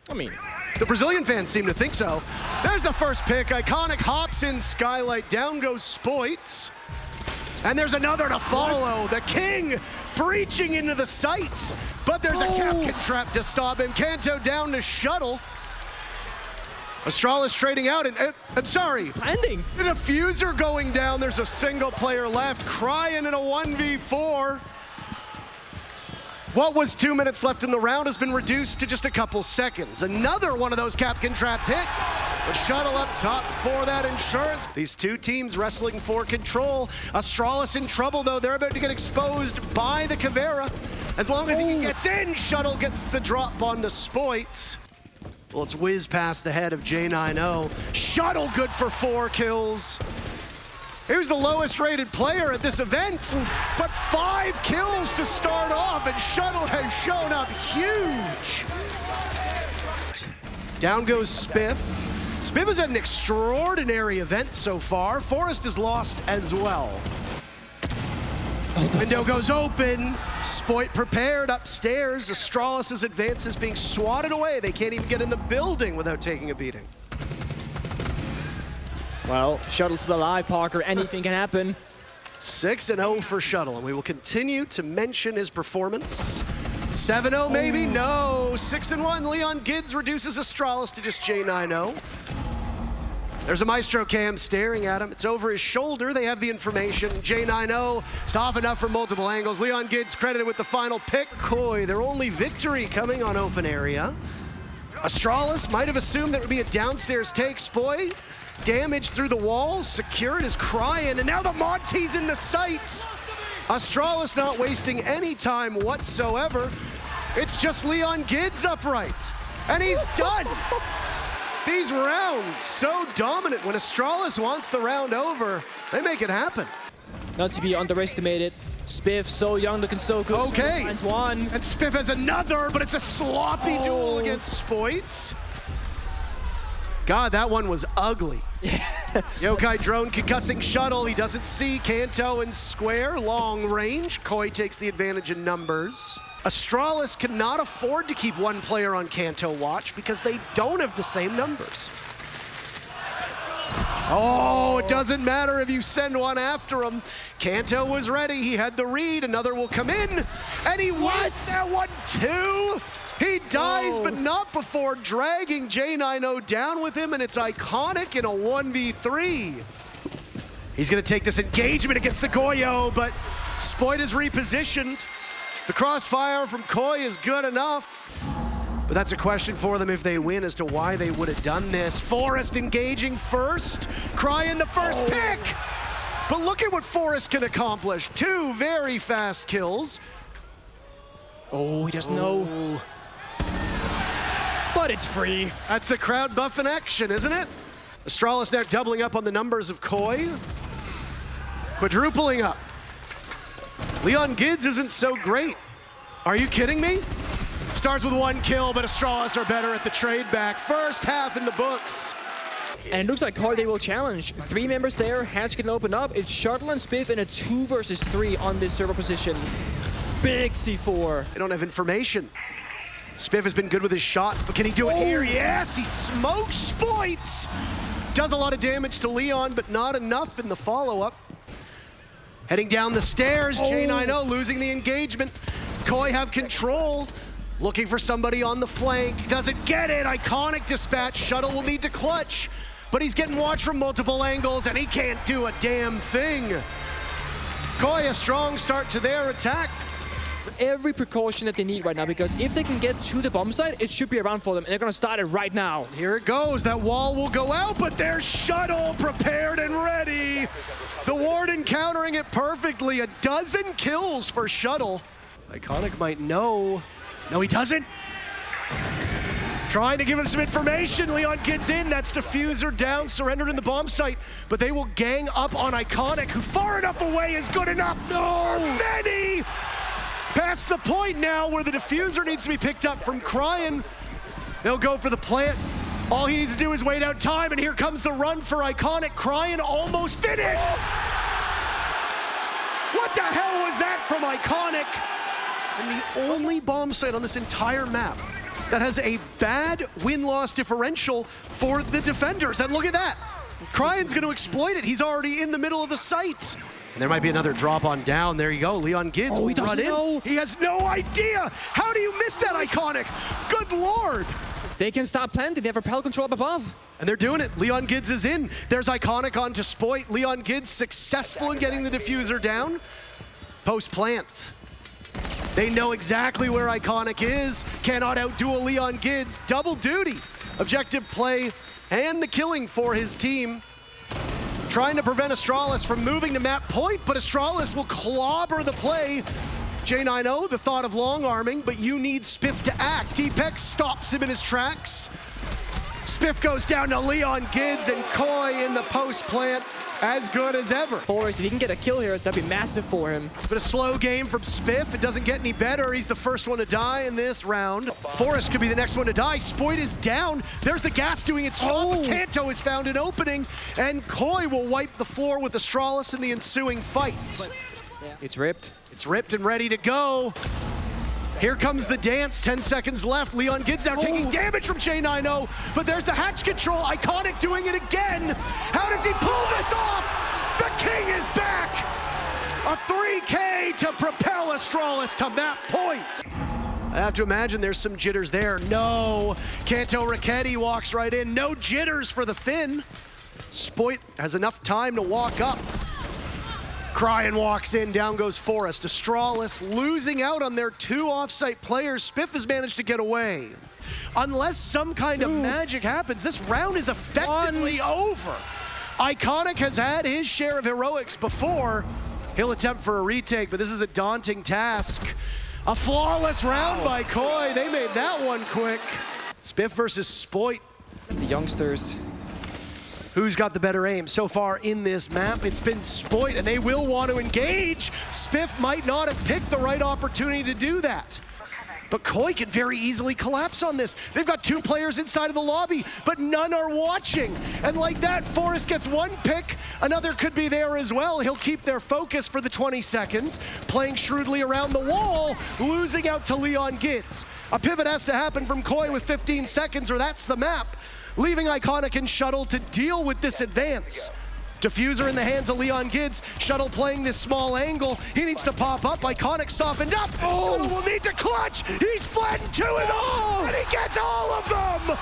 I mean, the Brazilian fans seem to think so. There's the first pick. Iconic hops in Skylight. Down goes Spoit. And there's another to follow. The King breaching into the site. But there's a Capkin trap to stop him. Kanto down to Shuttle. Astralis trading out, and I'm sorry. Landing. The diffuser going down. There's a single player left. Crying in a 1v4. What was 2 minutes left in the round has been reduced to just a couple seconds. Another one of those Capkin traps hit. The Shuttle up top for that insurance. These two teams wrestling for control. Astralis in trouble, though. They're about to get exposed by the Caveira. As long as he gets in, Shuttle gets the drop onto Spoit. Well, it's whiz past the head of J90. Shuttle good for 4 kills. He was the lowest rated player at this event, but 5 kills to start off, and Shuttle has shown up huge. Down goes Spiff. Spiff has had an extraordinary event so far. Forest is lost as well. Window goes open. Spoit prepared upstairs. Astralis' advance is being swatted away. They can't even get in the building without taking a beating. Well, Shuttle's still alive, Parker. Anything can happen. 6-0 for Shuttle, and we will continue to mention his performance. 7-0 maybe? No. 6-1. Leon Gids reduces Astralis to just J90. There's a Maestro cam staring at him. It's over his shoulder. They have the information. J90 softened up from multiple angles. Leon Gids credited with the final pick. KOI, their only victory coming on open area. Astralis might have assumed that would be a downstairs take. Spoy, damage through the walls. Secured is Crying, and now the Monty's in the sights. Astralis not wasting any time whatsoever. It's just Leon Gids upright, and he's done. These rounds so dominant. When Astralis wants the round over, they make it happen. Not to be underestimated. Spiff, so young, looking so good. Okay. And one. And Spiff has another, but it's a sloppy duel against Spoit. God, that one was ugly. Yokai drone concussing Shuttle. He doesn't see Kanto in square, long range. KOI takes the advantage in numbers. Astralis cannot afford to keep one player on Kanto watch because they don't have the same numbers. Oh, it doesn't matter if you send one after him. Kanto was ready, he had the read, another will come in, and he wins that one too. He dies, but not before dragging J90 down with him, and it's Iconic in a 1v3. He's gonna take this engagement against the Goyo, but Spoit is repositioned. The crossfire from KOI is good enough, but that's a question for them if they win as to why they would have done this. Forest engaging first, Crying the first pick, but look at what Forest can accomplish. 2 very fast kills. Oh, he doesn't know. But it's free. That's the crowd buff in action, isn't it? Astralis now doubling up on the numbers of KOI. Quadrupling up. Leon Gids isn't so great. Are you kidding me? Starts with 1 kill, but Astralis are better at the trade back. First half in the books. And it looks like KOI, they will challenge. 3 members there, hatch can open up. It's Shuttle and Spiff in a 2 versus 3 on this server position. Big C4. They don't have information. Spiff has been good with his shots, but can he do it here? Yes, he smokes Spoit. Does a lot of damage to Leon, but not enough in the follow-up. Heading down the stairs, J90 losing the engagement. KOI have control, looking for somebody on the flank. Doesn't get it, Iconic dispatch. Shuttle will need to clutch, but he's getting watched from multiple angles, and he can't do a damn thing. KOI a strong start to their attack. Every precaution that they need right now, because if they can get to the bomb site, it should be around for them, and they're gonna start it right now. Here it goes, that wall will go out, but there's Shuttle prepared and ready. The Warden countering it perfectly. A 12 kills for Shuttle. Iconic might know. No, he doesn't. Trying to give him some information. Leon gets in. That's diffuser down, surrendered in the bomb site. But they will gang up on Iconic, who far enough away is good enough. No, many. Past the point now where the diffuser needs to be picked up from Crying. They'll go for the plant. All he needs to do is wait out time, and here comes the run for Iconic. Crying almost finished. What the hell was that from Iconic? And the only bomb site on this entire map that has a bad win-loss differential for the defenders. And look at that. Cryan's going to exploit it. He's already in the middle of the site. And there might be another drop on down. There you go. Leon Gids will run in. He has no idea. How do you miss that, Iconic? Good Lord. They can stop planting. They have repel control up above. And they're doing it. Leon Gids is in. There's Iconic on to Spoit. Leon Gids successful in getting the diffuser down. Post-plant. They know exactly where Iconic is. Cannot outduel Leon Gids. Double duty. Objective play and the killing for his team. Trying to prevent Astralis from moving to map point, but Astralis will clobber the play. J90, the thought of long arming, but you need Spiff to act. Deepex stops him in his tracks. Spiff goes down to Leon Gids, and KOI in the post plant, as good as ever. Forrest, if he can get a kill here, that'd be massive for him. But a slow game from Spiff. It doesn't get any better. He's the first one to die in this round. Forrest could be the next one to die. Spoit is down. There's the gas doing its job. But Kanto has found an opening, and KOI will wipe the floor with Astralis in the ensuing fight. It's ripped. It's ripped and ready to go. Here comes the dance, 10 seconds left. Leon Gids now taking damage from J90, but there's the hatch control. Iconic doing it again. How does he pull this off? The king is back. A 3K to propel Astralis to map point. I have to imagine there's some jitters there. No, Kanto Raketti walks right in. No jitters for the Finn. Spoit has enough time to walk up. Cryan walks in, down goes Forrest. Astralis losing out on their 2 off-site players. Spiff has managed to get away. Unless some kind of magic happens, this round is effectively over. Iconic has had his share of heroics before. He'll attempt for a retake, but this is a daunting task. A flawless round by KOI. They made that one quick. Spiff versus Spoit. The youngsters. Who's got the better aim so far in this map? It's been Spoit, and they will want to engage. Spiff might not have picked the right opportunity to do that. But KOI can very easily collapse on this. They've got 2 players inside of the lobby, but none are watching. And like that, Forrest gets 1 pick. Another could be there as well. He'll keep their focus for the 20 seconds, playing shrewdly around the wall, losing out to Leon Gids. A pivot has to happen from KOI with 15 seconds, or that's the map. Leaving Iconic and Shuttle to deal with this advance. Diffuser in the hands of Leon Gids. Shuttle playing this small angle. He needs to pop up. Iconic softened up. Shuttle will need to clutch. He's flattened 2 of them, and he gets all of them.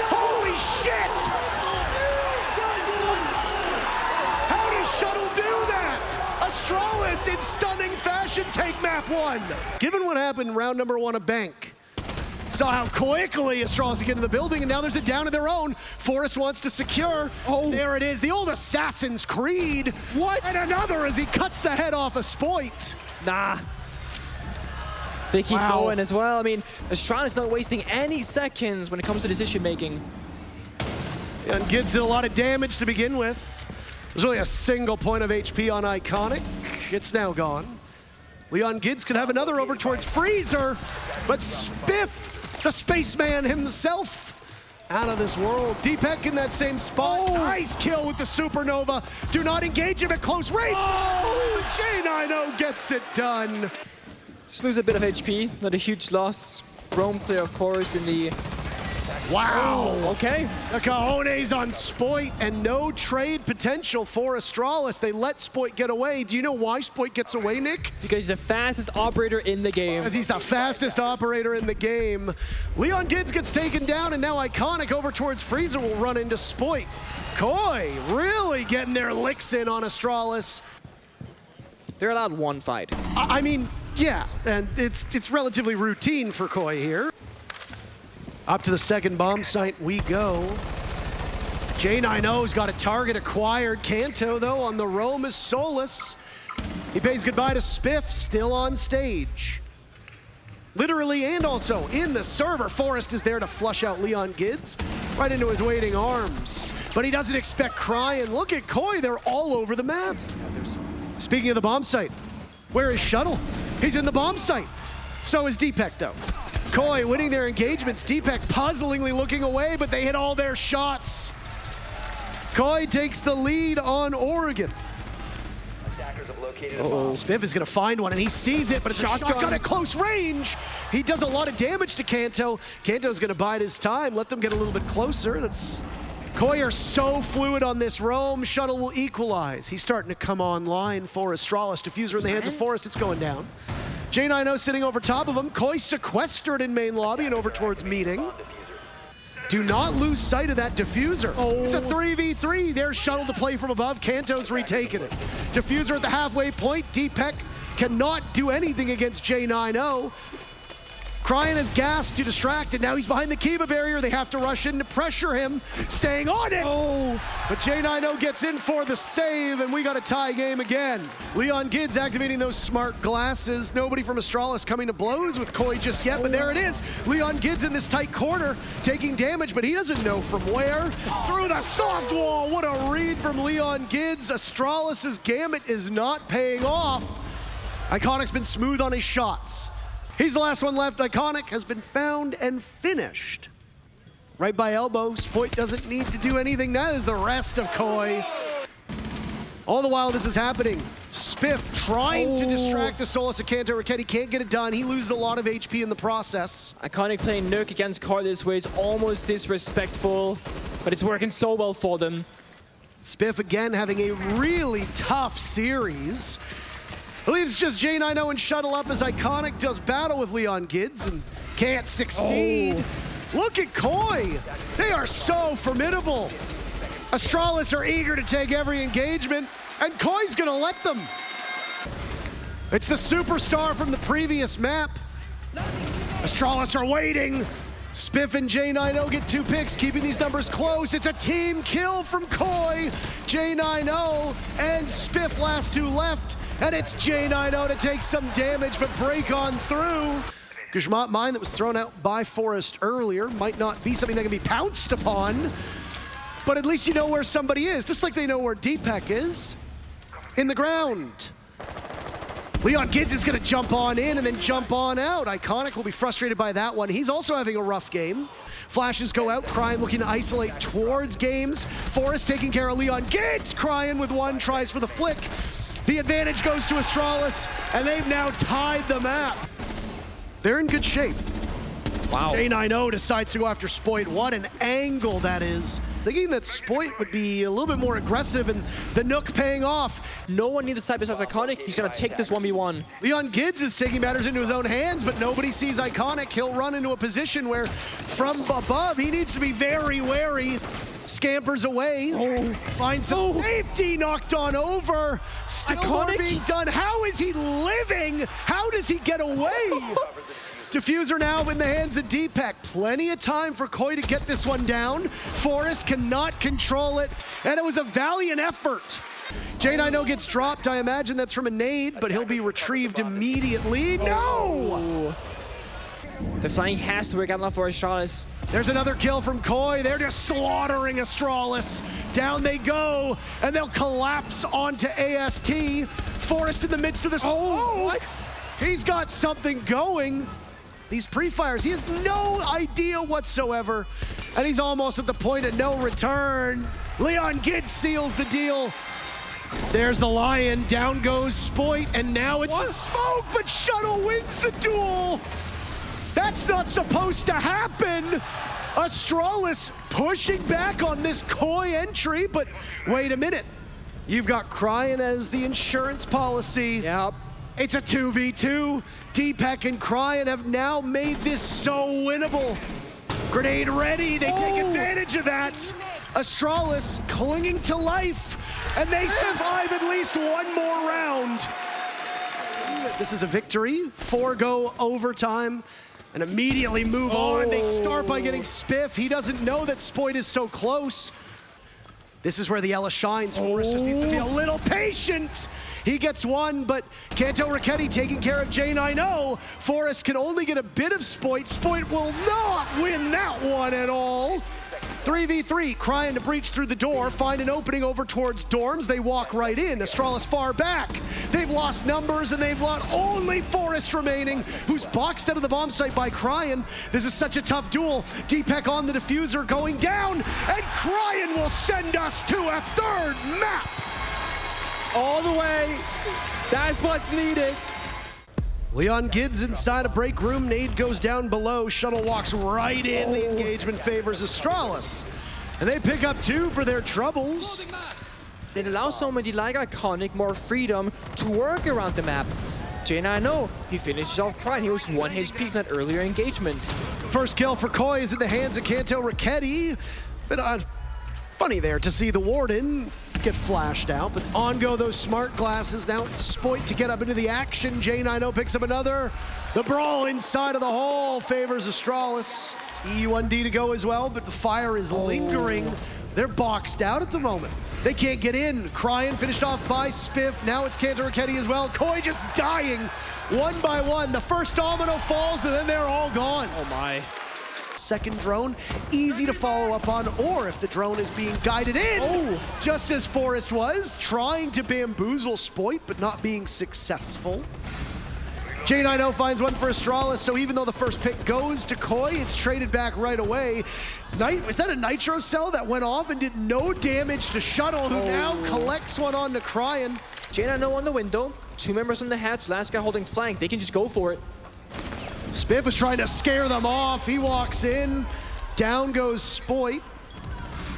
Holy shit! How does Shuttle do that? Astralis in stunning fashion take map 1. Given what happened in round number 1 of Bank, saw how quickly Astralis get into the building, and now there's a down of their own. Forrest wants to secure. There it is, the old Assassin's Creed. What? And another as he cuts the head off a Spoit. Nah. They keep going as well. I mean, Astralis not wasting any seconds when it comes to decision making. And Gids did a lot of damage to begin with. There's only a single point of HP on Iconic. It's now gone. Leon Gids could have another over towards Freezer, but Spiff, the spaceman himself, out of this world. Deepex in that same spot. Nice kill with the Supernova. Do not engage him at close range. J90 gets it done. Just lose a bit of HP, not a huge loss. Roam clear, of course, in the... Wow. Okay. The cojones on Spoit, and no trade potential for Astralis. They let Spoit get away. Do you know why Spoit gets away, Nick? Because he's the fastest operator in the game. Because he's the fastest operator in the game. Leon Gids gets taken down, and now Iconic over towards Freezer will run into Spoit. KOI really getting their licks in on Astralis. They're allowed 1 fight. I mean, yeah, and it's relatively routine for KOI here. Up to the second bomb site we go. J90's got a target acquired. Kanto, though, on the roam is Solus. He pays goodbye to Spiff, still on stage. Literally and also in the server. Forrest is there to flush out Leon Gids right into his waiting arms. But he doesn't expect Cryan. Look at KOI, they're all over the map. Speaking of the bomb site, where is Shuttle? He's in the bomb site. So is Deepex, though. KOI winning their engagements. Deepex puzzlingly looking away, but they hit all their shots. KOI takes the lead on Oregon. Spiff is going to find one, and he sees it, but it's a shotgun at close range. He does a lot of damage to Kanto. Kanto's going to bide his time, let them get a little bit closer. KOI are so fluid on this roam. Shuttle will equalize. He's starting to come online for ASTRALIS. Diffuser in the hands of Forest. It's going down. J9O sitting over top of him. KOI sequestered in main lobby and over towards meeting. Do not lose sight of that diffuser. It's a 3v3. There's Shuttle to play from above. Kanto's retaken it. Diffuser at the halfway point. Deepek cannot do anything against J9O. Cryan is gassed to distract, and now he's behind the Kiba barrier. They have to rush in to pressure him, staying on it. But J9O gets in for the save, and we got a tie game again. Leon Gids activating those smart glasses. Nobody from ASTRALIS coming to blows with KOI just yet, but there it is. Leon Gids in this tight corner, taking damage, but he doesn't know from where. Through the soft wall, what a read from Leon Gids. ASTRALIS' gamut is not paying off. Iconic's been smooth on his shots. He's the last one left. Iconic has been found and finished. Right by elbow. Spoit doesn't need to do anything now. Is the rest of KOI. All the while this is happening, Spiff trying to distract the Solus of Kanto. Raketti can't get it done. He loses a lot of HP in the process. Iconic playing Nuke against KOI this way is almost disrespectful, but it's working so well for them. Spiff again having a really tough series. Leaves just J9O and Shuttle up as Iconic does battle with Leon Gids and can't succeed. Look at KOI. They are so formidable. ASTRALIS are eager to take every engagement, and KOI's gonna let them. It's the superstar from the previous map. ASTRALIS are waiting. Spiff and J9O get 2 picks, keeping these numbers close. It's a team kill from KOI. J9O and Spiff last 2 left. And it's J9O to take some damage, but break on through. Guzmat mine that was thrown out by Forest earlier might not be something that can be pounced upon, but at least you know where somebody is, just like they know where Deepek is, in the ground. Leon Gids is gonna jump on in and then jump on out. Iconic will be frustrated by that one. He's also having a rough game. Flashes go out, Cryan looking to isolate towards games. Forest taking care of Leon Gids. Cryan with 1 tries for the flick. The advantage goes to ASTRALIS, and they've now tied the map. They're in good shape. Wow. J9O decides to go after Spoit. What an angle that is. Thinking that Spoit would be a little bit more aggressive and the Nook paying off. No one needs the side besides Iconic. He's gonna take this 1v1. Leon Gids is taking matters into his own hands, but nobody sees Iconic. He'll run into a position where from above, he needs to be very wary. Scampers away, finds some safety, knocked on over. Still being done. How is he living? How does he get away? Diffuser now in the hands of Deepek. Plenty of time for KOI to get this one down. Forest cannot control it, and it was a valiant effort. J9O gets dropped. I imagine that's from a nade, but he'll be retrieved immediately. No! The flying has to work out enough for ASTRALIS. There's another kill from KOI. They're just slaughtering ASTRALIS. Down they go, and they'll collapse onto AST. Forest in the midst of this. What? He's got something going. These pre-fires, he has no idea whatsoever, and he's almost at the point of no return. Leon Gids seals the deal. There's the Lion, down goes Spoit, and now it's smoke, but Shuttle wins the duel. That's not supposed to happen. ASTRALIS pushing back on this KOI entry, but wait a minute. You've got Cryan as the insurance policy. Yep. It's a 2v2. Deepek and Cryan have now made this so winnable. Grenade ready, they take advantage of that. ASTRALIS clinging to life, and they survive at least 1 more round. This is a victory, forego overtime, and immediately move on. They start by getting Spiff. He doesn't know that Spoit is so close. This is where the Ella shines. Forest just needs to be a little patient. He gets 1, but Kanto Raketti taking care of J9O. Forest can only get a bit of Spoit. Spoit will not win that one at all. 3v3, Cryan to breach through the door, find an opening over towards dorms. They walk right in. ASTRALIS far back. They've lost numbers, and they've got only Forest remaining, who's boxed out of the bomb site by Cryan. This is such a tough duel. Deepek on the diffuser going down, and Cryan will send us to a 3rd map. All the way. That's what's needed. Leon Gids inside a break room. Nade goes down below. Shuttle walks right in. The engagement favors Astralis. And they pick up 2 for their troubles. It allows somebody like Iconic more freedom to work around the map. J9O, he finishes off Crying. He was 1 HP from that earlier engagement. First kill for KOI is in the hands of Kanto Raketti. But funny there to see the Warden get flashed out, but on go those smart glasses. Now it's Spoit to get up into the action. J9O picks up another. The brawl inside of the hole favors Astralis. EU1D to go as well, but the fire is lingering. They're boxed out at the moment. They can't get in. Crying finished off by Spiff. Now it's Kanto Raketti as well. KOI just dying 1 by 1. The first domino falls and then they're all gone. Oh my. Second drone, easy to follow up on, or if the drone is being guided in, just as Forrest was, trying to bamboozle Spoit, but not being successful. J9O finds one for Astralis, so even though the first pick goes to KOI, it's traded back right away. Was that a Nitro cell that went off and did no damage to Shuttle, who now collects one on the Crying? J9O on the window, 2 members on the hatch, last guy holding flank. They can just go for it. Spiff was trying to scare them off. He walks in. Down goes Spoit.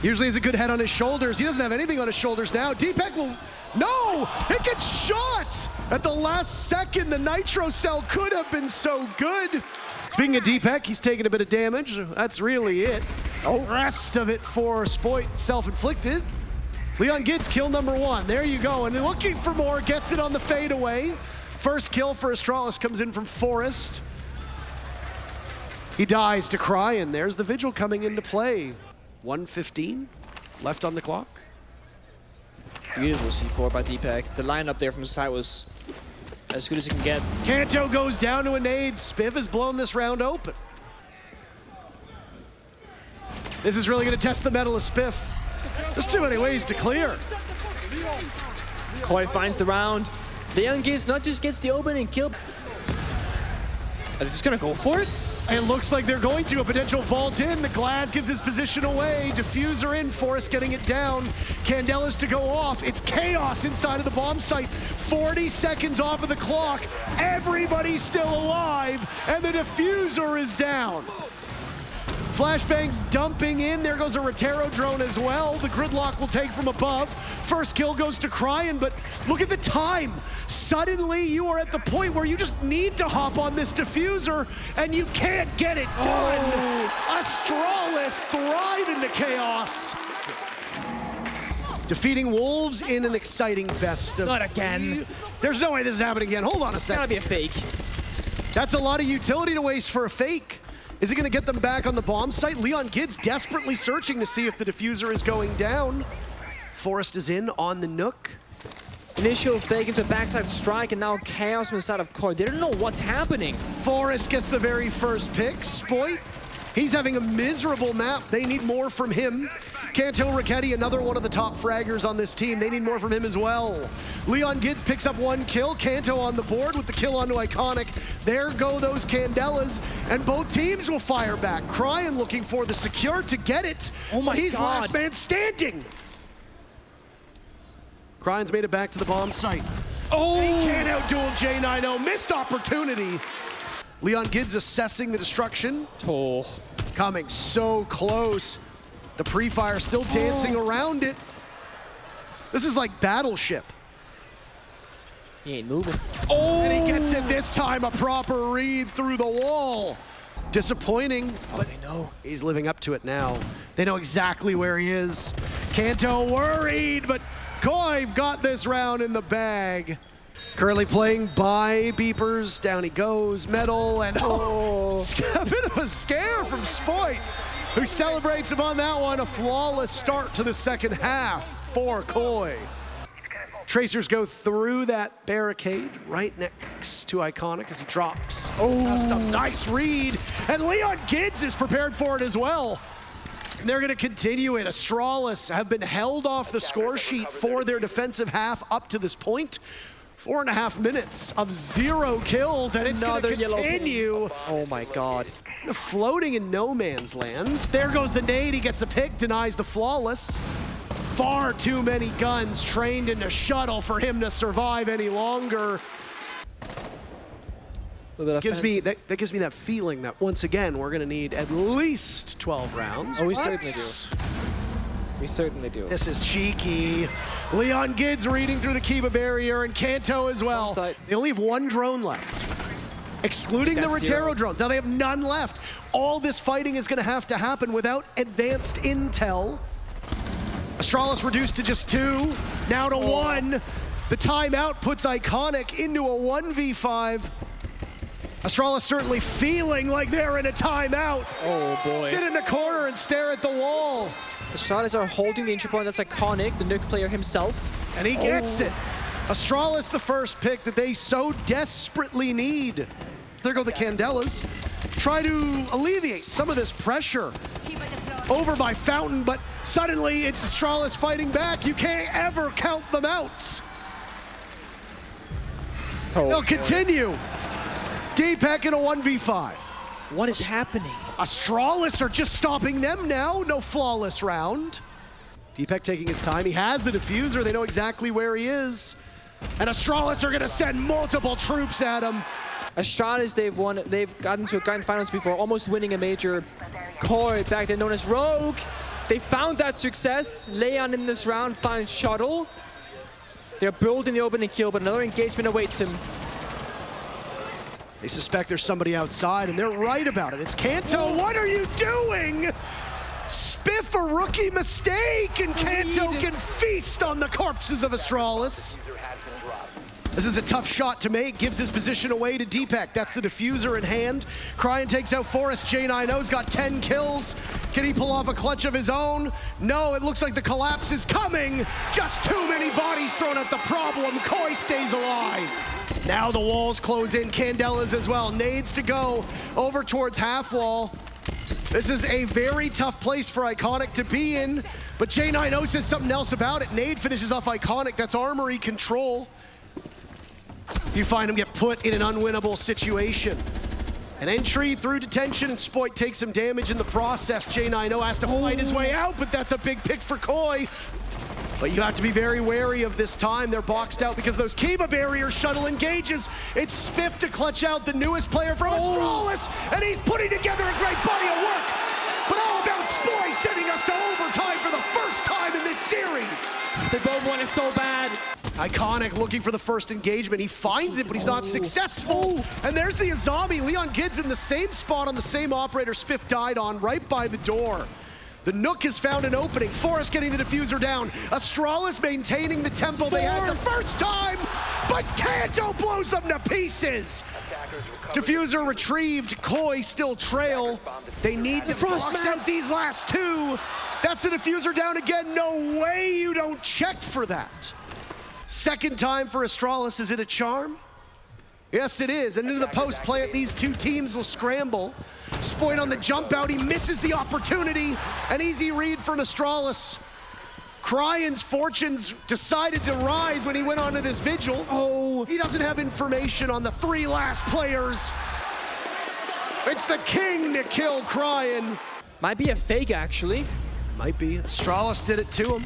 Usually has a good head on his shoulders. He doesn't have anything on his shoulders now. Deepak will... No! It gets shot! At the last second, the Nitro cell could have been so good. Speaking of Deepak, he's taking a bit of damage. That's really it. The rest of it for Spoit, self-inflicted. Leon Gids, kill number 1. There you go. And looking for more, gets it on the fadeaway. First kill for Astralis comes in from Forrest. He dies to Crying. There's the Vigil coming into play. 1:15 left on the clock. Beautiful C4 by Deepak. The lineup there from the side was as good as it can get. Kanto goes down to a nade. Spiff has blown this round open. This is really going to test the mettle of Spiff. There's too many ways to clear. KOI finds the round. Leon Gids not just gets the opening kill. Are they just going to go for it? It looks like they're going to. A potential vault in. The Glass gives his position away. Diffuser in. Forrest getting it down. Candela's to go off. It's chaos inside of the bomb site. 40 seconds off of the clock. Everybody's still alive. And the diffuser is down. Flashbangs dumping in. There goes a Rotero drone as well. The gridlock will take from above. First kill goes to Crying, but look at the time. Suddenly you are at the point where you just need to hop on this diffuser and you can't get it done. Astralis thrive in the chaos. Defeating Wolves in an exciting best of... Not again. There's no way this is happening again. Hold on a second. Gotta be a fake. That's a lot of utility to waste for a fake. Is he going to get them back on the bomb site? Leon Gids desperately searching to see if the diffuser is going down. Forrest is in on the Nook. Initial fake into backside strike, and now chaos on the side of KOI. They don't know what's happening. Forrest gets the very first pick. Spoit, he's having a miserable map. They need more from him. Kanto Raketti, another one of the top fraggers on this team. They need more from him as well. Leon Gids picks up 1 kill. Kanto on the board with the kill onto Iconic. There go those Candelas, and both teams will fire back. Crying looking for the secure to get it. Oh my He's God. last man standing. Crying's made it back to the bomb site. Oh! He can't outduel J9O. Missed opportunity. Leon Gids assessing the destruction. Oh. Coming so close. The pre-fire still dancing around it. This is like Battleship. He ain't moving. Oh! And he gets it this time, a proper read through the wall. Disappointing, but they know he's living up to it now. They know exactly where he is. Kanto worried, but KOI got this round in the bag. Currently playing by Beepers. Down he goes, metal, and a bit of a scare from Spoit, who celebrates him on that one. A flawless start to the second half for KOI. Tracers go through that barricade right next to Iconic as he drops. Nice read. And Leon Gids is prepared for it as well. And they're gonna continue it. Astralis have been held off the score sheet for their defensive half up to this point. 4.5 minutes of 0 kills, and it's gonna continue. Oh my God. Floating in no man's land. There goes the nade, he gets the pick, denies the flawless. far too many guns trained into shuttle for him to survive any longer. That gives me that feeling that once again we're gonna need at least 12 rounds. Oh, we certainly do. We certainly do. This is cheeky. Leon Gids reading through the Kiba barrier, and Kanto as well. They only have one drone left, excluding the Rotero drones. Now they have none left. All this fighting is gonna have to happen without advanced intel. Astralis reduced to just 2, now to 1. The timeout puts Iconic into a 1v5. Astralis certainly feeling like they're in a timeout. Oh boy. Sit in the corner and stare at the wall. Astralis are holding the entry point. That's Iconic, the nuke player himself. And he gets it. Astralis the first pick that they so desperately need. There go the Candelas. Try to alleviate some of this pressure over by Fountain, but suddenly it's Astralis fighting back. You can't ever count them out. They'll continue. Deepak in a 1v5. What is happening? Astralis are just stopping them now. No flawless round. Deepak taking his time. He has the diffuser. They know exactly where he is. And Astralis are gonna send multiple troops at him. Astralis, they've gotten to a grand finals before, almost winning a major. KOI, back then known as Rogue. They found that success. Leon in this round finds Shuttle. They're building the opening kill, but another engagement awaits him. They suspect there's somebody outside, and they're right about it. It's Kanto. What are you doing? Spiff a rookie mistake, and Kanto can feast on the corpses of Astralis. This is a tough shot to make, gives his position away to Deepak. That's the diffuser in hand. Cryan takes out Forrest. J9O's got 10 kills. Can he pull off a clutch of his own? No, it looks like the collapse is coming. Just too many bodies thrown at the problem. KOI stays alive. Now the walls close in. Candelas as well. Nades to go over towards half wall. This is a very tough place for Iconic to be in, but J9O says something else about it. Nade finishes off Iconic. That's armory control. You find him get put in an unwinnable situation. An entry through detention, and Spoit takes some damage in the process. J9O has to fight his way out, but that's a big pick for KOI. But you have to be very wary of this time. They're boxed out because those Kiba barriers. Shuttle engages. It's Spiff to clutch out the newest player from Astralis, and he's putting together a great body of work. But all about Spoit sending us to overtime for the first time in this series. They both want it so bad. Iconic looking for the first engagement. He finds it, but he's not successful. And there's the Azami. Leon Gids in the same spot on the same operator Spiff died on, right by the door. The Nook has found an opening. Forrest getting the diffuser down. Astralis maintaining the tempo they had the first time, but Kanto blows them to pieces. Diffuser retrieved. KOI still trail. They need to box out these last two. That's the diffuser down again. No way you don't check for that. Second time for Astralis. Is it a charm? Yes, it is. And into the post plant, these two teams will scramble. Spoit on the jump out. He misses the opportunity. An easy read from Astralis. Cryan's fortunes decided to rise when he went onto this vigil. Oh, he doesn't have information on the three last players. It's the king to kill Cryan. Might be a fake, actually. Might be. Astralis did it to him.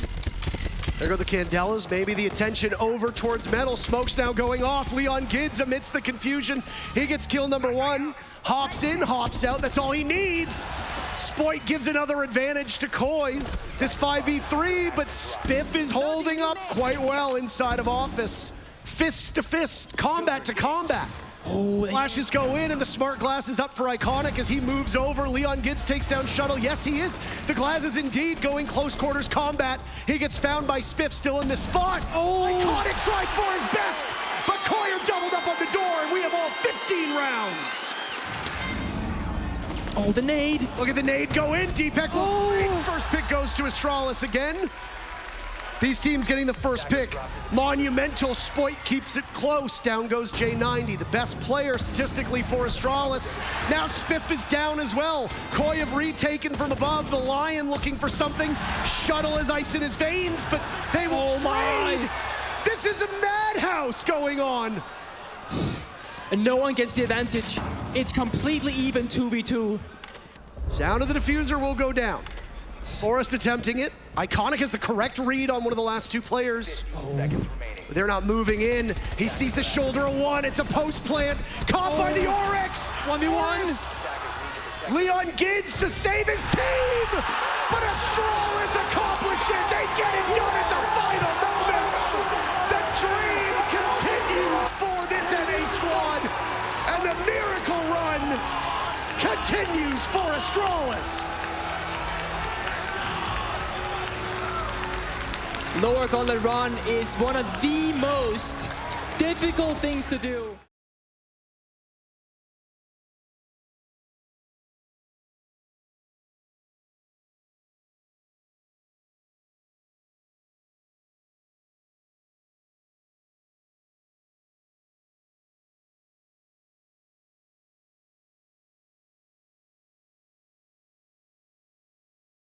There go the Candelas. Maybe the attention over towards Metal. Smoke's now going off. Leon Gids amidst the confusion. He gets kill number one. Hops in, hops out. That's all he needs. Spoit gives another advantage to KOI. This 5v3, but Spiff is holding up quite well inside of office. Fist to fist, combat to combat. Oh, flashes go in, and the smart glass is up for Iconic as he moves over. Leon Gids takes down Shuttle. Yes, he is. The glass is indeed going close quarters combat. He gets found by Spiff, still in the spot. Oh, Iconic tries for his best, but KOI are doubled up on the door, and we have all 15 rounds. Oh, the nade. Look at the nade go in. Deepak will break. First pick goes to Astralis again. These teams getting the first pick. Monumental. Spoit keeps it close. Down goes J90, the best player statistically for Astralis. Now Spiff is down as well. KOI have retaken from above. The Lion looking for something. Shuttle is ice in his veins, but they will trade. This is a madhouse going on. And no one gets the advantage. It's completely even 2v2. Sound of the diffuser will go down. Forrest attempting it. Iconic has the correct read on one of the last two players. They're not moving in. He sees the shoulder of one. It's a post plant. Caught by the Oryx. 1v1. Leon Gids to save his team. But ASTRALIS accomplish it. They get it done at the final moment. The dream continues for this NA squad. And the miracle run continues for ASTRALIS. Lower gauntlet run is one of the most difficult things to do.